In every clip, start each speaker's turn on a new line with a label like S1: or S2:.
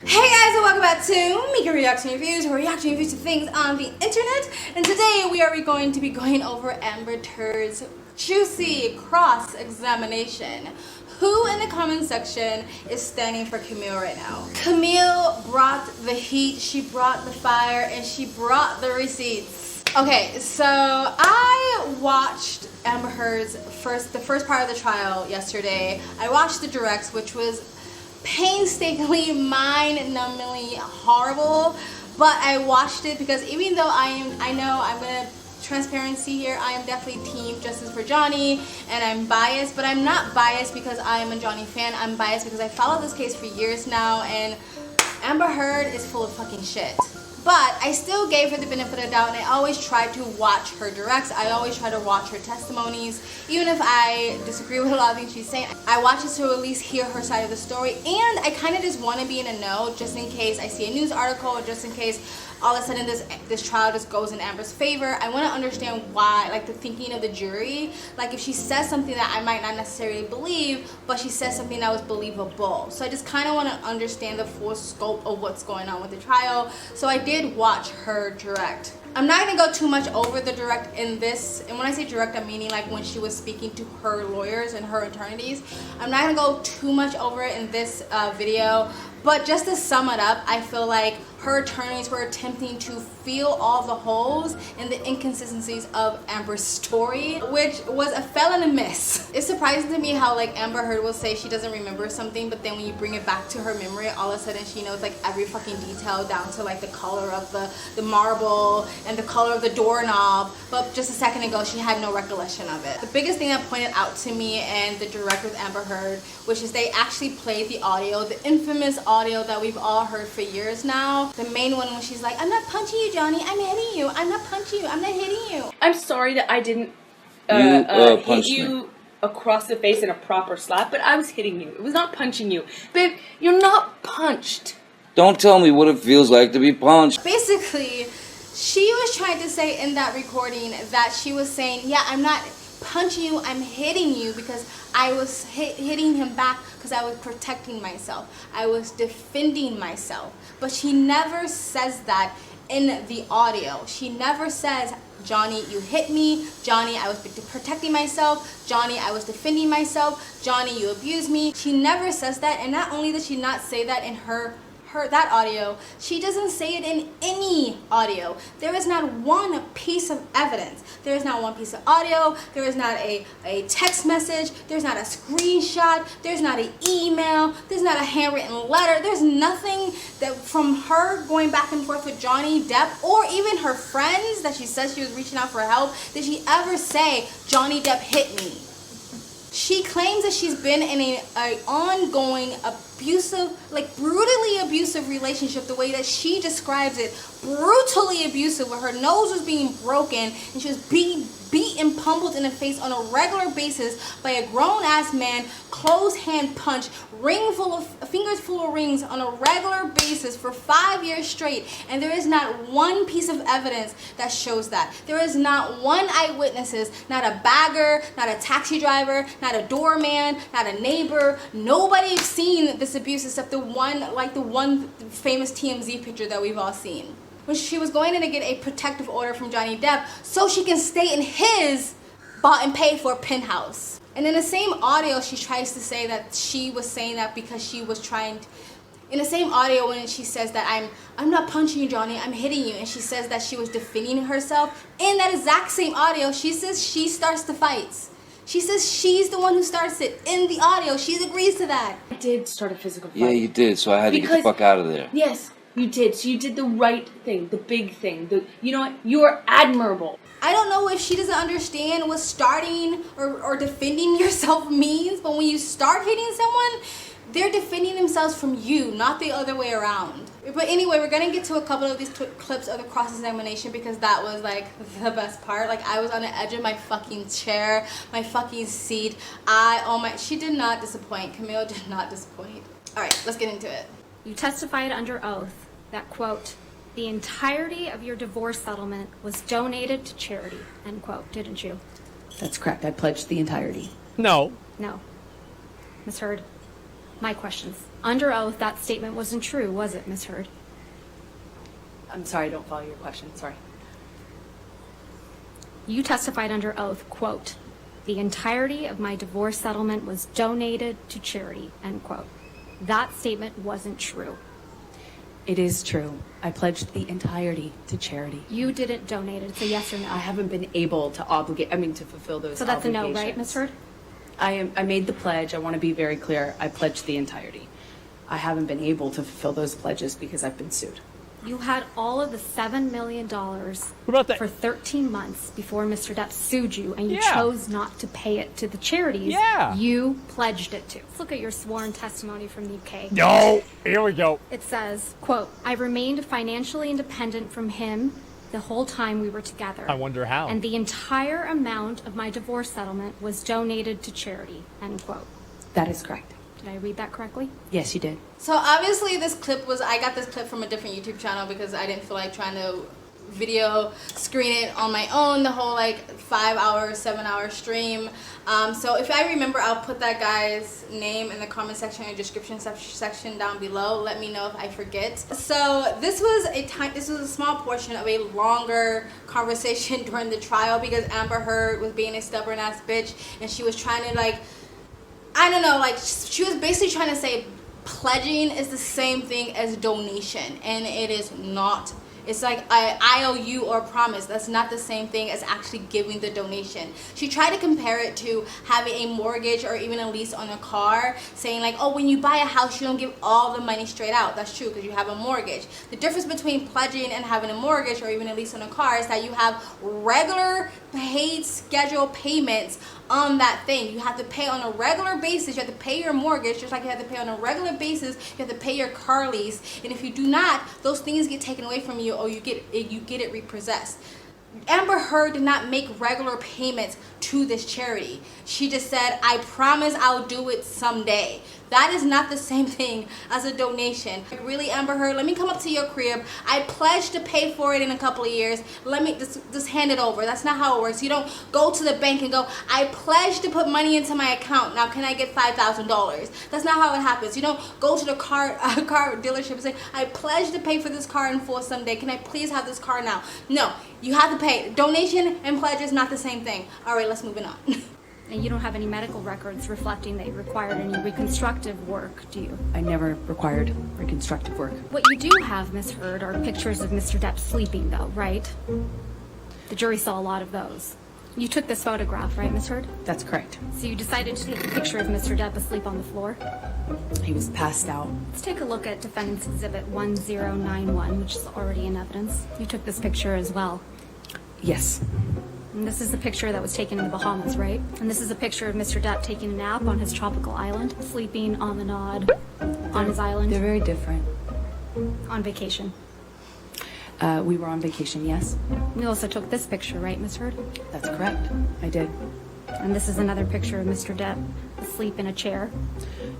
S1: Hey guys, and welcome back to Mika Reaction Reviews, where reaction reviews to things on the internet. And today we are going to be going over Amber Heard's juicy cross-examination. Who in the comment section is standing for Camille right now? Camille brought the heat, she brought the fire, and she brought the receipts. Okay, so I watched Amber Heard's the first part of the trial yesterday. I watched the directs, which was painstakingly, mind-numbingly horrible, but I watched it because even though I know I'm gonna transparency here, I am definitely team justice for Johnny, and I'm biased, but I'm not biased because I am a Johnny fan. I'm biased because I followed this case for years now, and Amber Heard is full of fucking shit. But I still gave her the benefit of the doubt, and I always try to watch her directs. I always try to watch her testimonies. Even if I disagree with a lot of things she's saying, I watch it to at least hear her side of the story. And I kind of just want to be in a know, just in case I see a news article, or just in case all of a sudden this trial just goes in Amber's favor. I want to understand why, like the thinking of the jury. Like if she says something that I might not necessarily believe, but she says something that was believable. So I just kind of want to understand the full scope of what's going on with the trial. So I did watch her direct. I'm not going to go too much over the direct in this, and when I say direct, I'm meaning like when she was speaking to her lawyers and her attorneys. I'm not going to go too much over it in this video, but just to sum it up, I feel like her attorneys were attempting to fill all the holes and the inconsistencies of Amber's story, which was a felony miss. It's surprising to me how like Amber Heard will say she doesn't remember something, but then when you bring it back to her memory, all of a sudden she knows like every fucking detail down to like the color of the marble and the color of the doorknob, but just a second ago she had no recollection of it. The biggest thing that pointed out to me and the direct with Amber Heard, which is they actually played the audio, the infamous audio that we've all heard for years now. The main one when she's like, I'm not punching you, Johnny, I'm hitting you. I'm not punching you, I'm not hitting you.
S2: I'm sorry that I didn't hit you across the face in a proper slap, but I was hitting you. It was not punching you. Babe, you're not punched.
S3: Don't tell me what it feels like to be punched.
S1: Basically, she was trying to say in that recording that she was saying, yeah, I'm not punching you, I'm hitting you, because I was hitting him back because I was protecting myself. I was defending myself. But she never says that in the audio. She never says, Johnny, you hit me. Johnny, I was protecting myself. Johnny, I was defending myself. Johnny, you abused me. She never says that, and not only does she not say that in that audio, she doesn't say it in any audio. There is not one piece of evidence. There is not one piece of audio. There is not a text message. There's not a screenshot. There's not an email. There's not a handwritten letter. There's nothing that from her going back and forth with Johnny Depp, or even her friends that she says she was reaching out for help, did she ever say, Johnny Depp hit me? She claims that she's been in an ongoing abusive, like brutally abusive relationship, the way that she describes it, brutally abusive, where her nose was being broken and she was being beaten, pummeled in the face on a regular basis by a grown-ass man, closed hand punch, fingers full of rings on a regular basis for 5 years straight, and there is not one piece of evidence that shows that. There is not one eyewitnesses, not a bagger, not a taxi driver, not a doorman, not a neighbor. Nobody's seen this abuse except the one famous TMZ picture that we've all seen, when she was going in to get a protective order from Johnny Depp so she can stay in his bought and paid for penthouse. And in the same audio, she tries to say that she was saying that because she was trying to, in the same audio when she says that I'm not punching you, Johnny, I'm hitting you, and she says that she was defending herself, in that exact same audio, she says she starts the fights. She says she's the one who starts it in the audio. She agrees to that.
S2: I did start a physical fight.
S3: Yeah, you did, so I had to get the fuck out of there.
S2: Yes, you did. So you did the right thing, the big thing. You know what? You are admirable.
S1: I don't know if she doesn't understand what starting or defending yourself means, but when you start hitting someone, they're defending themselves from you, not the other way around. But anyway, we're gonna get to a couple of these clips of the cross-examination because that was like the best part. Like I was on the edge of my fucking chair, my fucking seat. She did not disappoint. Camille did not disappoint. All right, let's get into it.
S4: You testified under oath that, quote, the entirety of your divorce settlement was donated to charity, end quote, didn't you?
S5: That's correct. I pledged the entirety.
S6: No.
S4: No. Ms. Heard, my questions. Under oath, that statement wasn't true, was it, Ms. Heard?
S2: I'm sorry, I don't follow your question. Sorry.
S4: You testified under oath, quote, the entirety of my divorce settlement was donated to charity, end quote. That statement wasn't true.
S2: It is true. I pledged the entirety to charity.
S4: You didn't donate it. It's a yes or no.
S2: I haven't been able to to fulfill those obligations.
S4: So that's a no, right, Ms. Heard?
S2: I made the pledge. I want to be very clear. I pledged the entirety. I haven't been able to fulfill those pledges because I've been sued.
S4: You had all of the $7 million for 13 months before Mr. Depp sued you, and you chose not to pay it to the charities you pledged it to. Let's look at your sworn testimony from the UK.
S5: No, here we go.
S4: It says, quote, I remained financially independent from him the whole time we were together.
S5: I wonder how.
S4: And the entire amount of my divorce settlement was donated to charity, end quote.
S2: That is correct.
S4: Did I read that correctly?
S2: Yes, you did.
S1: So obviously I got this clip from a different YouTube channel because I didn't feel like trying to video screen it on my own, the whole like 5-hour, 7-hour stream. So if I remember, I'll put that guy's name in the comment section or description section down below. Let me know if I forget. So this was a small portion of a longer conversation during the trial because Amber Heard was being a stubborn ass bitch and she was trying to like, I don't know, like she was basically trying to say pledging is the same thing as donation, and it is not. It's like IOU or promise. That's not the same thing as actually giving the donation. She tried to compare it to having a mortgage or even a lease on a car, saying like, oh, when you buy a house, you don't give all the money straight out. That's true because you have a mortgage. The difference between pledging and having a mortgage or even a lease on a car is that you have regular paid scheduled payments on that thing. You have to pay on a regular basis. You have to pay your mortgage just like you have to pay on a regular basis. You have to pay your car lease, and if you do not, those things get taken away from you or you get it repossessed. Amber Heard did not make regular payments to this charity. She just said, I promise I'll do it someday. That is not the same thing as a donation. Like, really, Amber Heard, let me come up to your crib. I pledge to pay for it in a couple of years. Let me just hand it over. That's not how it works. You don't go to the bank and go, I pledge to put money into my account. Now, can I get $5,000? That's not how it happens. You don't go to the car dealership and say, I pledge to pay for this car in full someday. Can I please have this car now? No, you have to pay. Donation and pledge is not the same thing. All right, let's move it on.
S4: And you don't have any medical records reflecting that you required any reconstructive work, do you?
S2: I never required reconstructive work.
S4: What you do have, Ms. Heard, are pictures of Mr. Depp sleeping, though, right? The jury saw a lot of those. You took this photograph, right, Ms. Heard?
S2: That's correct.
S4: So you decided to take a picture of Mr. Depp asleep on the floor?
S2: He was passed out.
S4: Let's take a look at Defendant's Exhibit 1091, which is already in evidence. You took this picture as well.
S2: Yes.
S4: And this is the picture that was taken in the Bahamas, right? And this is a picture of Mr. Depp taking a nap on his tropical island, sleeping on the nod on his island.
S2: They're very different.
S4: On vacation.
S2: We were on vacation, yes.
S4: You also took this picture, right, Ms. Heard?
S2: That's correct. I did.
S4: And this is another picture of Mr. Depp asleep in a chair.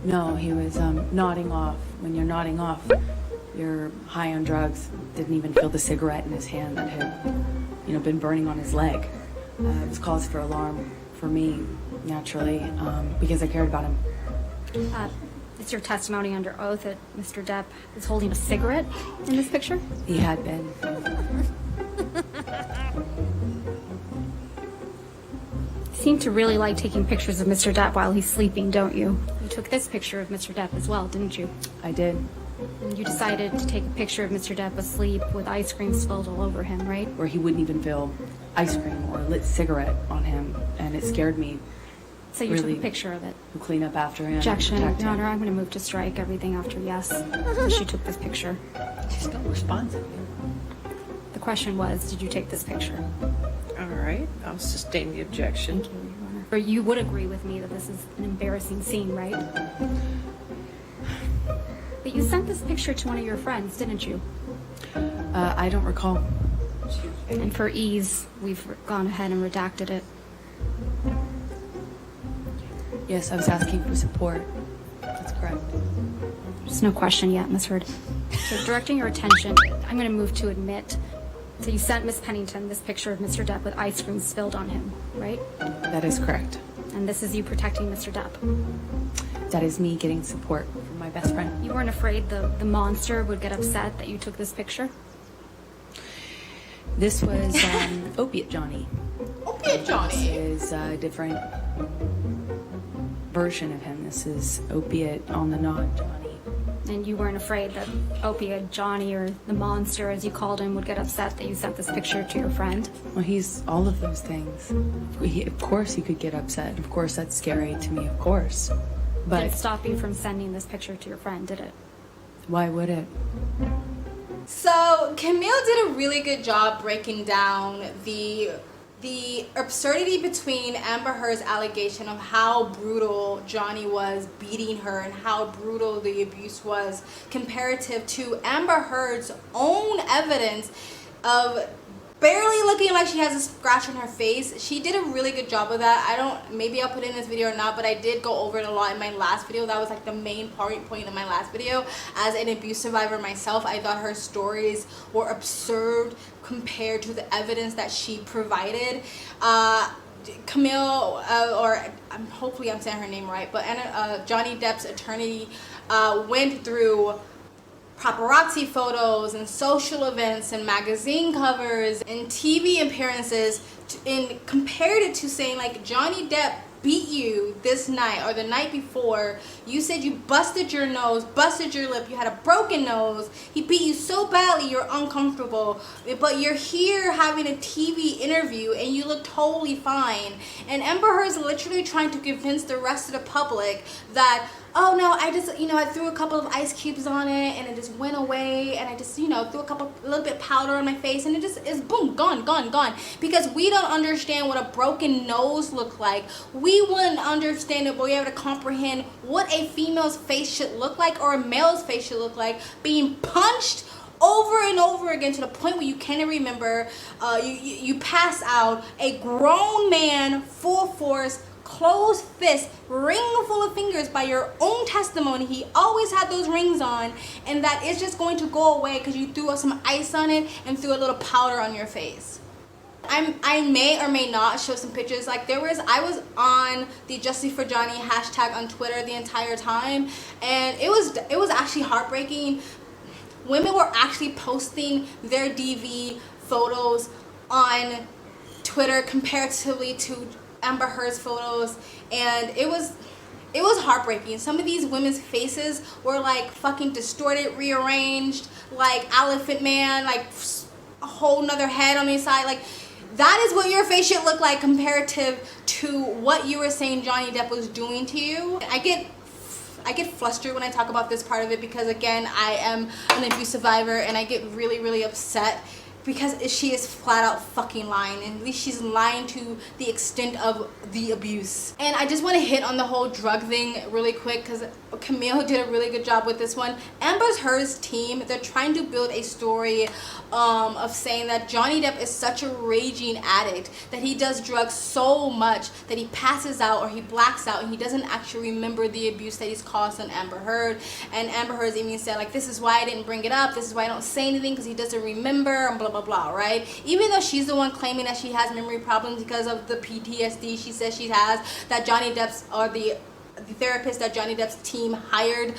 S2: No, he was nodding off. When you're nodding off, you're high on drugs. Didn't even feel the cigarette in his hand that had, been burning on his leg. It was cause for alarm for me, naturally, because I cared about him.
S4: It's your testimony under oath that Mr. Depp is holding a cigarette in this picture?
S2: He had been.
S4: You seem to really like taking pictures of Mr. Depp while he's sleeping, don't you? You took this picture of Mr. Depp as well, didn't you?
S2: I did.
S4: And you decided to take a picture of Mr. Depp asleep with ice cream spilled all over him, right?
S2: Where he wouldn't even feel ice cream or a lit cigarette on him, and it scared me.
S4: So you took a picture of it?
S2: To clean up after him.
S4: Objection. Your Honor, I'm going to move to strike everything after yes. She took this picture.
S2: She's not responsive.
S4: The question was, did you take this picture?
S6: All right. I'll sustain the objection.
S4: Thank you, Your Honor. Or you would agree with me that this is an embarrassing scene, right? But you sent this picture to one of your friends, didn't you?
S2: I don't recall.
S4: And for ease, we've gone ahead and redacted it.
S2: Yes, I was asking for support. That's correct.
S4: There's no question yet, Ms. Heard. So directing your attention, I'm going to move to admit. So you sent Ms. Pennington this picture of Mr. Depp with ice cream spilled on him, right?
S2: That is correct.
S4: And this is you protecting Mr. Depp.
S2: That is me getting support from my my best friend.
S4: You weren't afraid the monster would get upset that you took this picture?
S2: This was Opiate Johnny.
S1: Opiate Johnny?
S2: This is a different version of him. This is Opiate on the Knot Johnny.
S4: And you weren't afraid that Opiate Johnny, or the monster as you called him, would get upset that you sent this picture to your friend?
S2: Well, he's all of those things. Of course he could get upset. Of course that's scary to me, of course. But
S4: did it stop you from sending this picture to your friend, did it?
S2: Why would it?
S1: So Camille did a really good job breaking down the absurdity between Amber Heard's allegation of how brutal Johnny was beating her and how brutal the abuse was comparative to Amber Heard's own evidence of barely looking like she has a scratch on her face. She did a really good job of that. Maybe I'll put it in this video or not, but I did go over it a lot in my last video. That was like the main point in my last video. As an abuse survivor myself, I thought her stories were absurd compared to the evidence that she provided. Camille, hopefully I'm saying her name right, but Johnny Depp's attorney went through paparazzi photos and social events and magazine covers and TV appearances and compared it to saying like Johnny Depp beat you this night or the night before. You said you busted your nose, busted your lip, you had a broken nose, he beat you so badly you're uncomfortable, but you're here having a TV interview and you look totally fine. And Amber Heard's literally trying to convince the rest of the public that, oh no, I just, I threw a couple of ice cubes on it and it just went away, and I just, threw a little bit of powder on my face and it just is boom, gone. Because we don't understand what a broken nose look like. We wouldn't understand it, but we're able to comprehend what a female's face should look like or a male's face should look like being punched over and over again to the point where you can't remember. You pass out, a grown man, full force, closed fist, ring full of fingers by your own testimony. He always had those rings on, and that is just going to go away because you threw some ice on it and threw a little powder on your face. I may or may not show some pictures. Like I was on the Justice for Johnny hashtag on Twitter the entire time, and it was actually heartbreaking. Women were actually posting their DV photos on Twitter comparatively to Amber Heard's photos, and it was heartbreaking. Some of these women's faces were like fucking distorted, rearranged, like Elephant Man, like a whole nother head on the side. Like that is what your face should look like comparative to what you were saying Johnny Depp was doing to you. I get flustered when I talk about this part of it because, again, I am an abuse survivor and I get really, really upset because she is flat out fucking lying, and at least she's lying to the extent of the abuse. And I just want to hit on the whole drug thing really quick because Camille did a really good job with this one. Amber Heard's team, they're trying to build a story of saying that Johnny Depp is such a raging addict, that he does drugs so much that he passes out or he blacks out and he doesn't actually remember the abuse that he's caused on Amber Heard. And Amber Heard's even said, like, this is why I didn't bring it up, this is why I don't say anything, because he doesn't remember, and blah blah blah, right? Even though she's the one claiming that she has memory problems because of the PTSD she says she has, that Johnny Depp's, or the therapist that Johnny Depp's team hired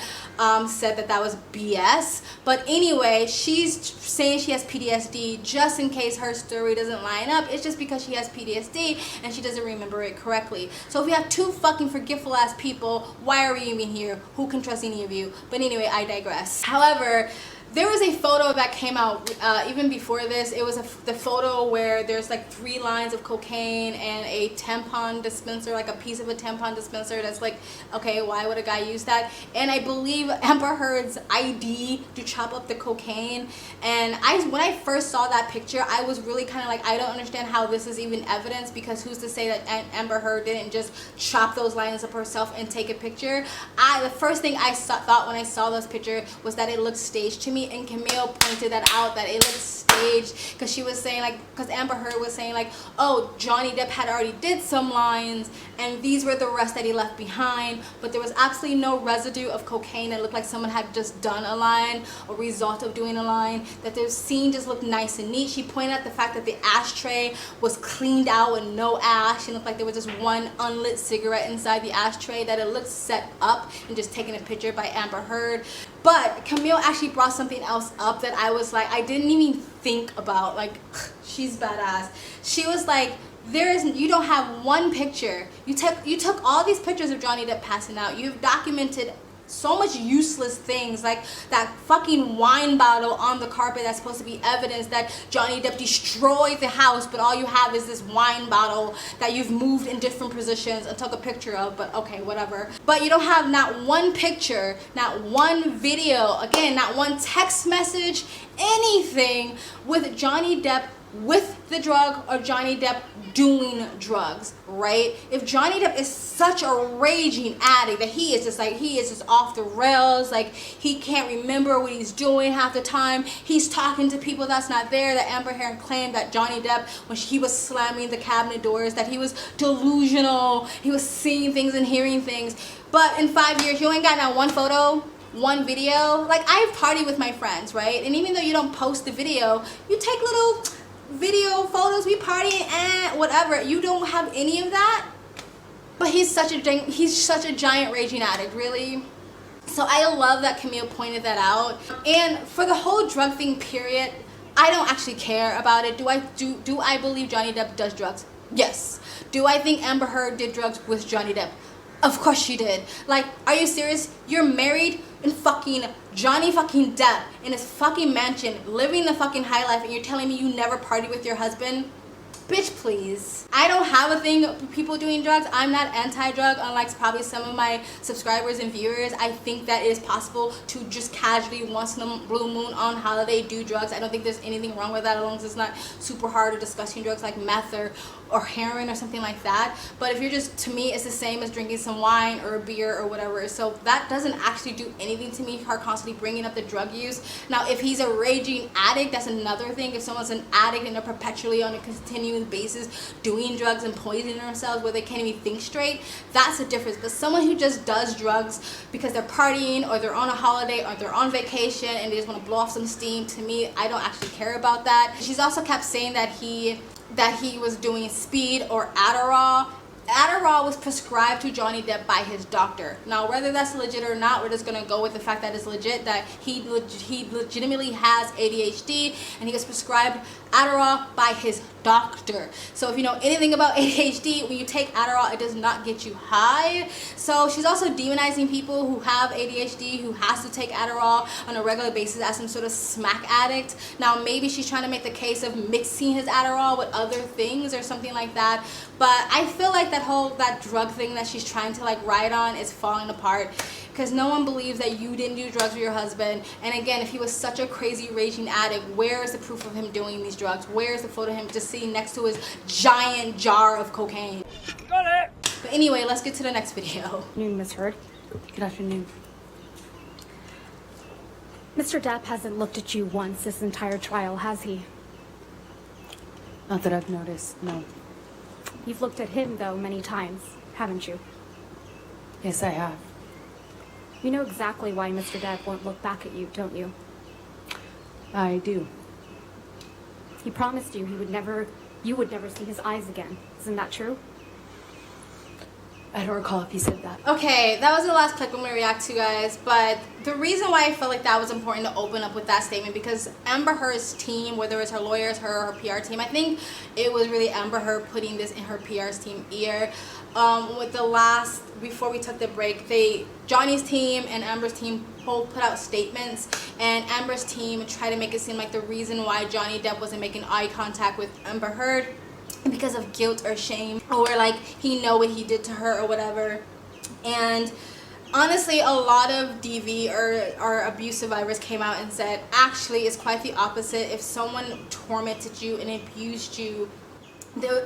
S1: said that was BS. But anyway, she's saying she has PTSD just in case her story doesn't line up. It's just because she has PTSD and she doesn't remember it correctly. So if we have two fucking forgetful ass people, why are we even here? Who can trust any of you? But anyway, I digress. However, there was a photo that came out even before this. It was the photo where there's like 3 lines of cocaine and a tampon dispenser, like a piece of a tampon dispenser. That's like, okay, why would a guy use that? And I believe Amber Heard's ID to chop up the cocaine. And when I first saw that picture, I was really kind of like, I don't understand how this is even evidence, because who's to say that Amber Heard didn't just chop those lines up herself and take a picture? The first thing I thought when I saw this picture was that it looked staged to me. me and Camille pointed that out, that it looked staged, because she was saying, like, because Amber Heard was saying, like, oh, Johnny Depp had already did some lines and these were the rest that he left behind, but there was absolutely no residue of cocaine. It looked like someone had just done a line, a result of doing a line, that the scene just looked nice and neat. She pointed out the fact that the ashtray was cleaned out with no ash. It looked like there was just one unlit cigarette inside the ashtray, that it looked set up and just taken a picture by Amber Heard. But Camille actually brought something else up that I was like, I didn't even think about. Like, she's badass. She was like, you don't have one picture. You took all these pictures of Johnny Depp passing out. You've documented so much useless things, like that fucking wine bottle on the carpet that's supposed to be evidence that Johnny Depp destroyed the house, but all you have is this wine bottle that you've moved in different positions and took a picture of, but okay, whatever. But you don't have not one picture, not one video, again, not one text message, anything with Johnny Depp with the drug or Johnny Depp doing drugs, right? If Johnny Depp is such a raging addict that he is just off the rails, like he can't remember what he's doing half the time, he's talking to people that's not there, that Amber Heard claimed that Johnny Depp, when he was slamming the cabinet doors, that he was delusional, he was seeing things and hearing things. But in 5 years, you ain't got not one photo, one video. Like, I've partied with my friends, right? And even though you don't post the video, you take little video photos, we party and whatever. You don't have any of that, but he's such a giant raging addict, really. So I love that Camille pointed that out. And for the whole drug thing, period, I don't actually care about it. Do I believe Johnny Depp does drugs? Yes. Do I think Amber Heard did drugs with Johnny Depp? Of course she did. Like, are you serious? You're married in fucking Johnny fucking Depp in his fucking mansion, living the fucking high life, and you're telling me you never party with your husband? Bitch, please. I don't have a thing with people doing drugs. I'm not anti-drug, unlike probably some of my subscribers and viewers. I think that it is possible to just casually, once in a blue moon on holiday, do drugs. I don't think there's anything wrong with that, as long as it's not super hard or disgusting drugs like meth or heroin or something like that. But if you're just, to me, it's the same as drinking some wine or a beer or whatever. So that doesn't actually do anything to me, her constantly bringing up the drug use. Now, if he's a raging addict, that's another thing. If someone's an addict and they're perpetually on a continuing basis doing drugs and poisoning themselves where they can't even think straight, that's a difference. But someone who just does drugs because they're partying or they're on a holiday or they're on vacation and they just want to blow off some steam, to me, I don't actually care about that. She's also kept saying that he was doing speed or Adderall. Adderall was prescribed to Johnny Depp by his doctor. Now, whether that's legit or not, we're just gonna go with the fact that it's legit, that he legitimately has ADHD and he was prescribed Adderall by his doctor. So if you know anything about ADHD, when you take Adderall, it does not get you high. So she's also demonizing people who have ADHD, who has to take Adderall on a regular basis as some sort of smack addict. Now, maybe she's trying to make the case of mixing his Adderall with other things or something like that. But I feel like that drug thing that she's trying to like ride on is falling apart, because no one believes that you didn't do drugs with your husband. And again, if he was such a crazy raging addict, where is the proof of him doing these drugs? Where is the photo of him just sitting next to his giant jar of cocaine? Got it. But anyway, let's get to the next video.
S4: Good afternoon, Ms. Heard.
S2: Good afternoon.
S4: Mr. Depp hasn't looked at you once this entire trial, has he?
S2: Not that I've noticed, no.
S4: You've looked at him, though, many times, haven't you?
S2: Yes, I have.
S4: You know exactly why Mr. Depp won't look back at you, don't you?
S2: I do.
S4: He promised you you would never see his eyes again. Isn't that true?
S2: I don't recall if he said that.
S1: Okay, that was the last clip I'm going to react to, guys. But the reason why I felt like that was important to open up with that statement, because Amber Heard's team, whether it's her lawyers, her PR team, I think it was really Amber Heard putting this in her PR's team ear. Before we took the break, Johnny's team and Amber's team both put out statements, and Amber's team tried to make it seem like the reason why Johnny Depp wasn't making eye contact with Amber Heard because of guilt or shame, or like he know what he did to her or whatever. And honestly, a lot of DV or abuse survivors came out and said, actually, it's quite the opposite. If someone tormented you and abused you,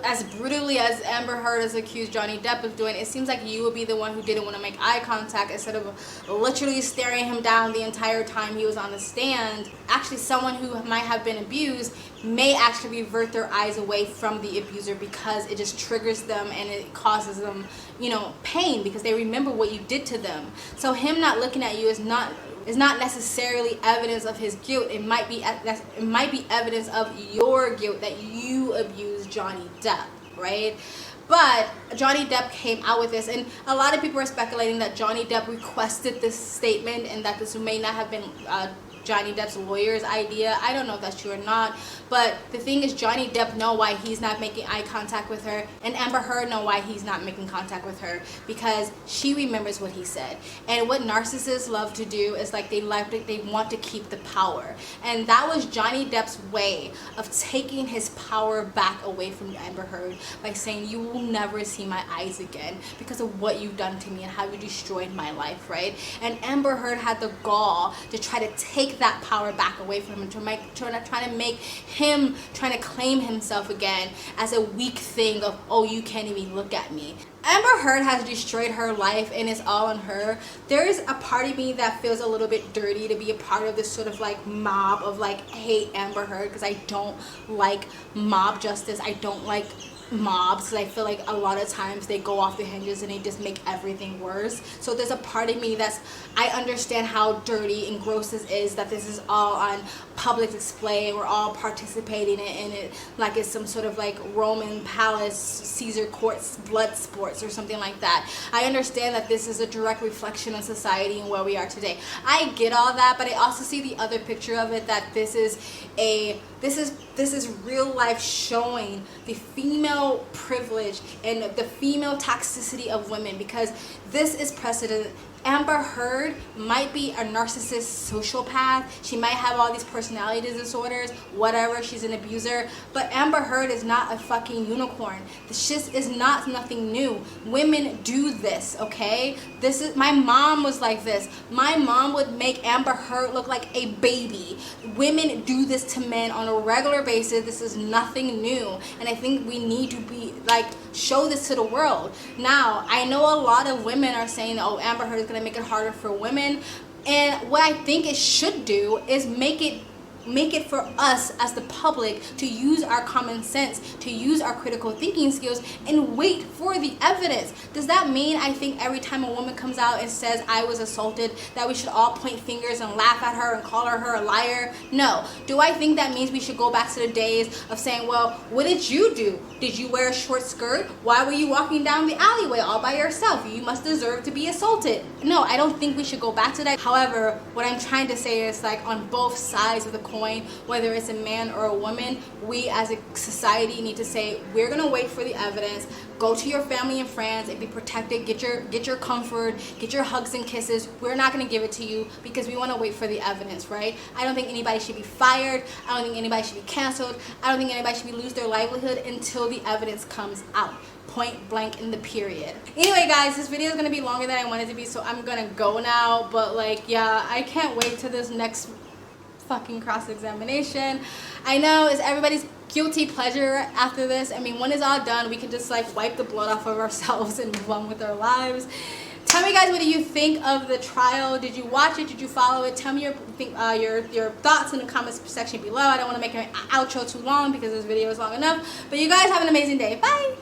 S1: as brutally as Amber Heard has accused Johnny Depp of doing, it seems like you would be the one who didn't want to make eye contact instead of literally staring him down the entire time he was on the stand. Actually, someone who might have been abused may actually revert their eyes away from the abuser because it just triggers them and it causes them, you know, pain because they remember what you did to them. So him not looking at you is not necessarily evidence of his guilt. It might be evidence of your guilt that you abused Johnny Depp, right? But Johnny Depp came out with this, and a lot of people are speculating that Johnny Depp requested this statement and that this may not have been Johnny Depp's lawyer's idea. I don't know if that's true or not, but the thing is, Johnny Depp know why he's not making eye contact with her, and Amber Heard know why he's not making contact with her, because she remembers what he said. And what narcissists love to do is like they want to keep the power, and that was Johnny Depp's way of taking his power back away from Amber Heard by saying, you will never see my eyes again because of what you've done to me and how you destroyed my life, right? And Amber Heard had the gall to try to take that power back away from him, trying to make him trying to claim himself again as a weak thing of, oh, you can't even look at me. Amber Heard has destroyed her life and it's all on her. There is a part of me that feels a little bit dirty to be a part of this sort of like mob of like hate Amber Heard, because I don't like mob justice. I don't like mobs because I feel like a lot of times they go off the hinges and they just make everything worse. So there's a part of me I understand how dirty and gross this is, that this is all on public display and we're all participating in it like it's some sort of like Roman palace, Caesar courts, blood sports or something like that. I understand that this is a direct reflection of society and where we are today. I get all that, but I also see the other picture of it, that this is real life showing the female privilege and the female toxicity of women, because this is precedent. Amber Heard might be a narcissist sociopath. She might have all these personality disorders, whatever. She's an abuser. But Amber Heard is not a fucking unicorn. This just is not nothing new. Women do this, okay? My mom was like this. My mom would make Amber Heard look like a baby. Women do this to men on a regular basis. This is nothing new. And I think we need to be like, show this to the world. Now, I know a lot of women are saying, oh, Amber Heard is going to make it harder for women, and what I think it should do is make it for us as the public to use our common sense, to use our critical thinking skills and wait for the evidence. Does that mean I think every time a woman comes out and says I was assaulted that we should all point fingers and laugh at her and call her a liar? No. Do I think that means we should go back to the days of saying, well, what did you do? Did you wear a short skirt? Why were you walking down the alleyway all by yourself? You must deserve to be assaulted. No, I don't think we should go back to that. However, what I'm trying to say is, like, on both sides of the coin, whether it's a man or a woman, we as a society need to say, we're gonna wait for the evidence. Go to your family and friends and be protected. Get your comfort, get your hugs and kisses. We're not gonna give it to you because we want to wait for the evidence, right? I don't think anybody should be fired. I don't think anybody should be canceled. I don't think anybody should lose their livelihood until the evidence comes out. Point blank in the period. Anyway, guys, this video is gonna be longer than I wanted to be, so I'm gonna go now. But like, yeah, I can't wait to this next fucking cross-examination. I know it's everybody's guilty pleasure after this. I mean, when it's all done, we can just like wipe the blood off of ourselves and move on with our lives. Tell me, guys, what do you think of the trial? Did you watch it? Did you follow it? Tell me your thoughts in the comments section below. I don't want to make an outro too long because this video is long enough. But you guys have an amazing day. Bye!